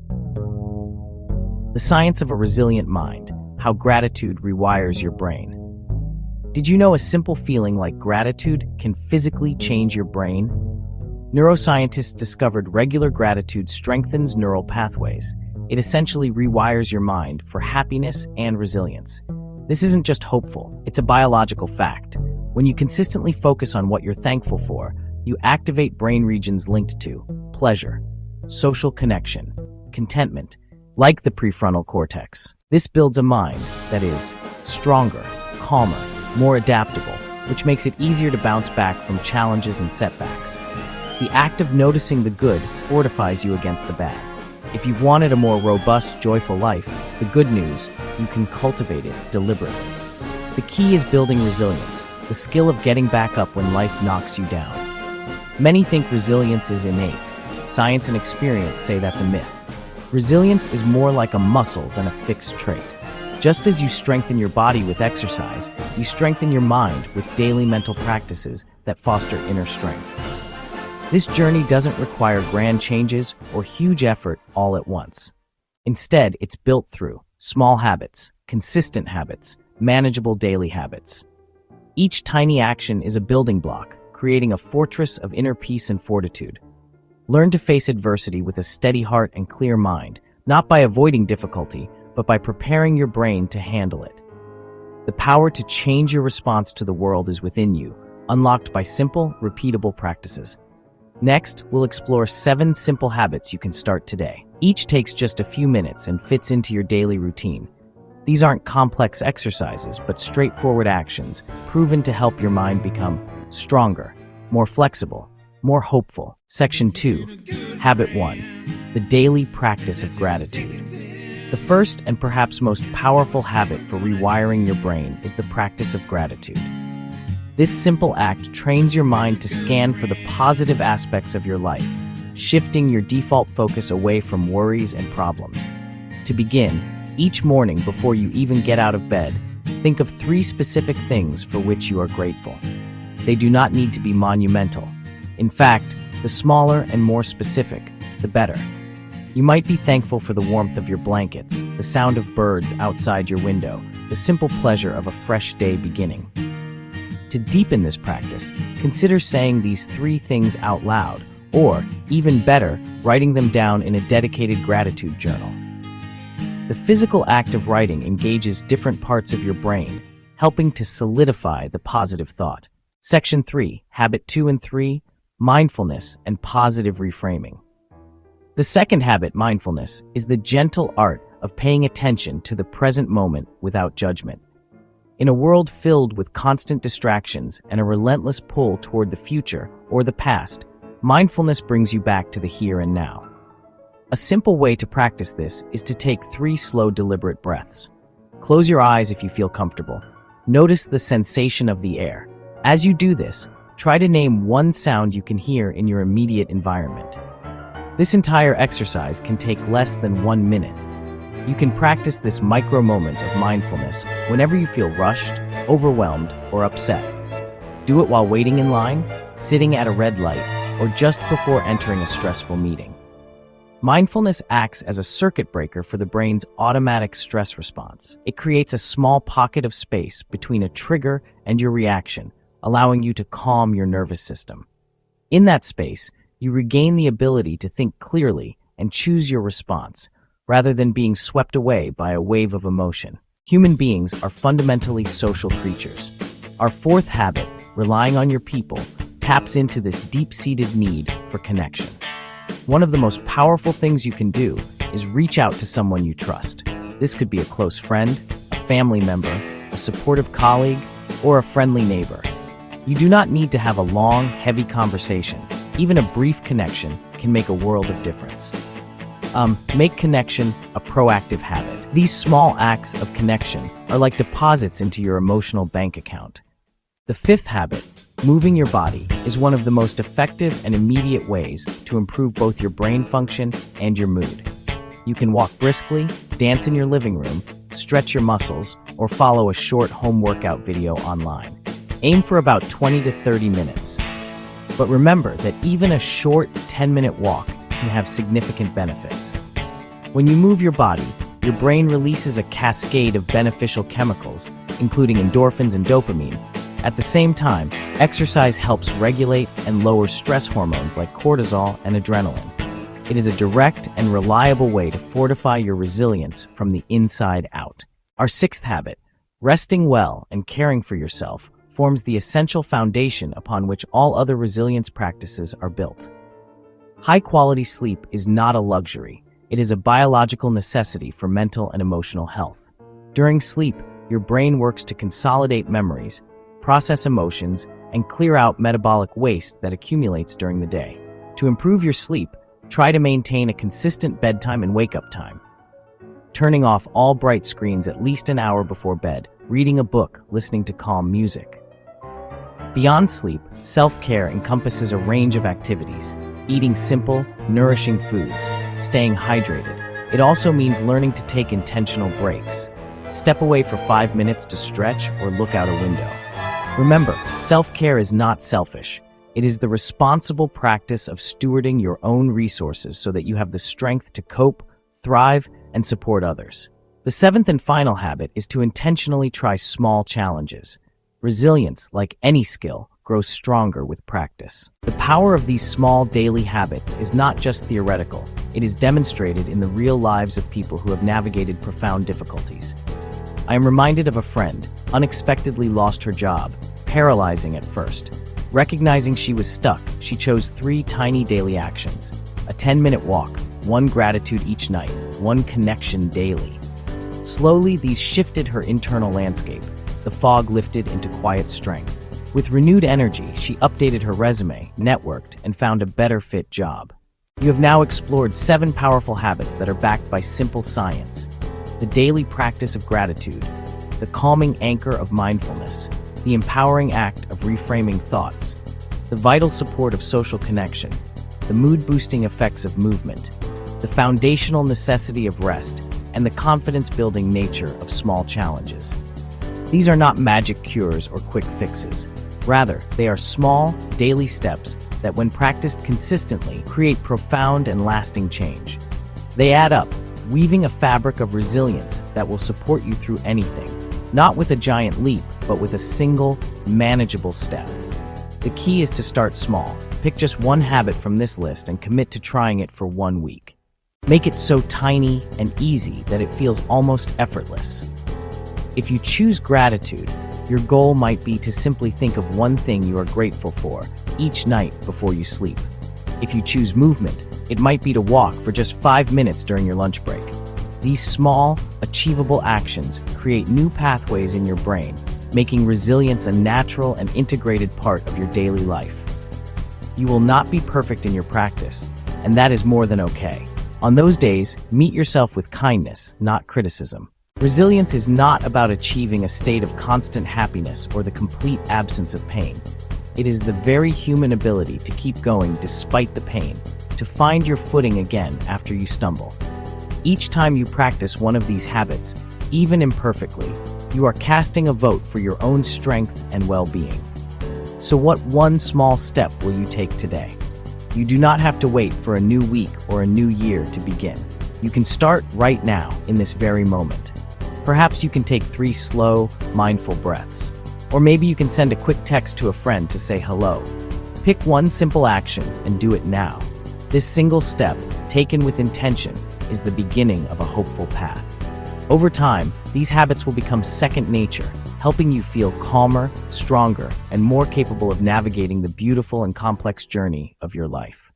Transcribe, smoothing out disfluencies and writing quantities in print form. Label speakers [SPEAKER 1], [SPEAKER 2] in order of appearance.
[SPEAKER 1] The science of a resilient mind, how gratitude rewires your brain. Did you know a simple feeling like gratitude can physically change your brain? Neuroscientists discovered regular gratitude strengthens neural pathways. It essentially rewires your mind for happiness and resilience. This isn't just hopeful, it's a biological fact. When you consistently focus on what you're thankful for, you activate brain regions linked to pleasure, social connection, contentment, like the prefrontal cortex. This builds a mind that is stronger, calmer, more adaptable, which makes it easier to bounce back from challenges and setbacks. The act of noticing the good fortifies you against the bad. If you've wanted a more robust, joyful life, the good news, you can cultivate it deliberately. The key is building resilience, the skill of getting back up when life knocks you down. Many think resilience is innate. Science and experience say that's a myth. Resilience is more like a muscle than a fixed trait. Just as you strengthen your body with exercise, you strengthen your mind with daily mental practices that foster inner strength. This journey doesn't require grand changes or huge effort all at once. Instead, it's built through small habits, consistent habits, manageable daily habits. Each tiny action is a building block, creating a fortress of inner peace and fortitude. Learn to face adversity with a steady heart and clear mind, not by avoiding difficulty, but by preparing your brain to handle it. The power to change your response to the world is within you, unlocked by simple, repeatable practices. Next, we'll explore 7 simple habits you can start today. Each takes just a few minutes and fits into your daily routine. These aren't complex exercises, but straightforward actions, proven to help your mind become stronger, more flexible, more hopeful. Section 2, Habit 1, the daily practice of gratitude. The first and perhaps most powerful habit for rewiring your brain is the practice of gratitude. This simple act trains your mind to scan for the positive aspects of your life, shifting your default focus away from worries and problems. To begin, each morning before you even get out of bed, think of 3 specific things for which you are grateful. They do not need to be monumental. In fact, the smaller and more specific, the better. You might be thankful for the warmth of your blankets, the sound of birds outside your window, the simple pleasure of a fresh day beginning. To deepen this practice, consider saying these 3 things out loud, or, even better, writing them down in a dedicated gratitude journal. The physical act of writing engages different parts of your brain, helping to solidify the positive thought. Section 3, Habit 2 and 3, Mindfulness and Positive Reframing. The second habit, mindfulness, is the gentle art of paying attention to the present moment without judgment. In a world filled with constant distractions and a relentless pull toward the future or the past, mindfulness brings you back to the here and now. A simple way to practice this is to take 3 slow, deliberate breaths. Close your eyes if you feel comfortable. Notice the sensation of the air. As you do this, try to name 1 sound you can hear in your immediate environment. This entire exercise can take less than 1 minute. You can practice this micro moment of mindfulness whenever you feel rushed, overwhelmed, or upset. Do it while waiting in line, sitting at a red light, or just before entering a stressful meeting. Mindfulness acts as a circuit breaker for the brain's automatic stress response. It creates a small pocket of space between a trigger and your reaction, allowing you to calm your nervous system. In that space, you regain the ability to think clearly and choose your response, rather than being swept away by a wave of emotion. Human beings are fundamentally social creatures. Our 4th habit, relying on your people, taps into this deep-seated need for connection. One of the most powerful things you can do is reach out to someone you trust. This could be a close friend, a family member, a supportive colleague, or a friendly neighbor. You do not need to have a long, heavy conversation. Even a brief connection can make a world of difference. Make connection a proactive habit. These small acts of connection are like deposits into your emotional bank account. The 5th habit, moving your body, is one of the most effective and immediate ways to improve both your brain function and your mood. You can walk briskly, dance in your living room, stretch your muscles, or follow a short home workout video online. Aim for about 20 to 30 minutes. But remember that even a short 10-minute walk can have significant benefits. When you move your body, your brain releases a cascade of beneficial chemicals, including endorphins and dopamine. At the same time, exercise helps regulate and lower stress hormones like cortisol and adrenaline. It is a direct and reliable way to fortify your resilience from the inside out. Our sixth habit, resting well and caring for yourself, forms the essential foundation upon which all other resilience practices are built. High-quality sleep is not a luxury. It is a biological necessity for mental and emotional health. During sleep, your brain works to consolidate memories, process emotions, and clear out metabolic waste that accumulates during the day. To improve your sleep, try to maintain a consistent bedtime and wake-up time. Turning off all bright screens at least an hour before bed, reading a book, listening to calm music. Beyond sleep, self-care encompasses a range of activities. Eating simple, nourishing foods, staying hydrated. It also means learning to take intentional breaks. Step away for 5 minutes to stretch or look out a window. Remember, self-care is not selfish. It is the responsible practice of stewarding your own resources so that you have the strength to cope, thrive, and support others. The seventh and final habit is to intentionally try small challenges. Resilience, like any skill, grows stronger with practice. The power of these small daily habits is not just theoretical. It is demonstrated in the real lives of people who have navigated profound difficulties. I am reminded of a friend, unexpectedly lost her job, paralyzing at first. Recognizing she was stuck, she chose 3 tiny daily actions. A 10-minute walk, 1 gratitude each night, 1 connection daily. Slowly, these shifted her internal landscape. The fog lifted into quiet strength. With renewed energy, she updated her resume, networked, and found a better fit job. You have now explored 7 powerful habits that are backed by simple science. The daily practice of gratitude, the calming anchor of mindfulness, the empowering act of reframing thoughts, the vital support of social connection, the mood-boosting effects of movement, the foundational necessity of rest, and the confidence-building nature of small challenges. These are not magic cures or quick fixes. Rather, they are small, daily steps that, when practiced consistently, create profound and lasting change. They add up, weaving a fabric of resilience that will support you through anything, not with a giant leap, but with a single, manageable step. The key is to start small. Pick just 1 habit from this list and commit to trying it for 1 week. Make it so tiny and easy that it feels almost effortless. If you choose gratitude, your goal might be to simply think of 1 thing you are grateful for each night before you sleep. If you choose movement, it might be to walk for just 5 minutes during your lunch break. These small, achievable actions create new pathways in your brain, making resilience a natural and integrated part of your daily life. You will not be perfect in your practice, and that is more than okay. On those days, meet yourself with kindness, not criticism. Resilience is not about achieving a state of constant happiness or the complete absence of pain. It is the very human ability to keep going despite the pain, to find your footing again after you stumble. Each time you practice one of these habits, even imperfectly, you are casting a vote for your own strength and well-being. So what 1 small step will you take today? You do not have to wait for a new week or a new year to begin. You can start right now, in this very moment. Perhaps you can take 3 slow, mindful breaths. Or maybe you can send a quick text to a friend to say hello. Pick 1 simple action and do it now. This single step, taken with intention, is the beginning of a hopeful path. Over time, these habits will become second nature, helping you feel calmer, stronger, and more capable of navigating the beautiful and complex journey of your life.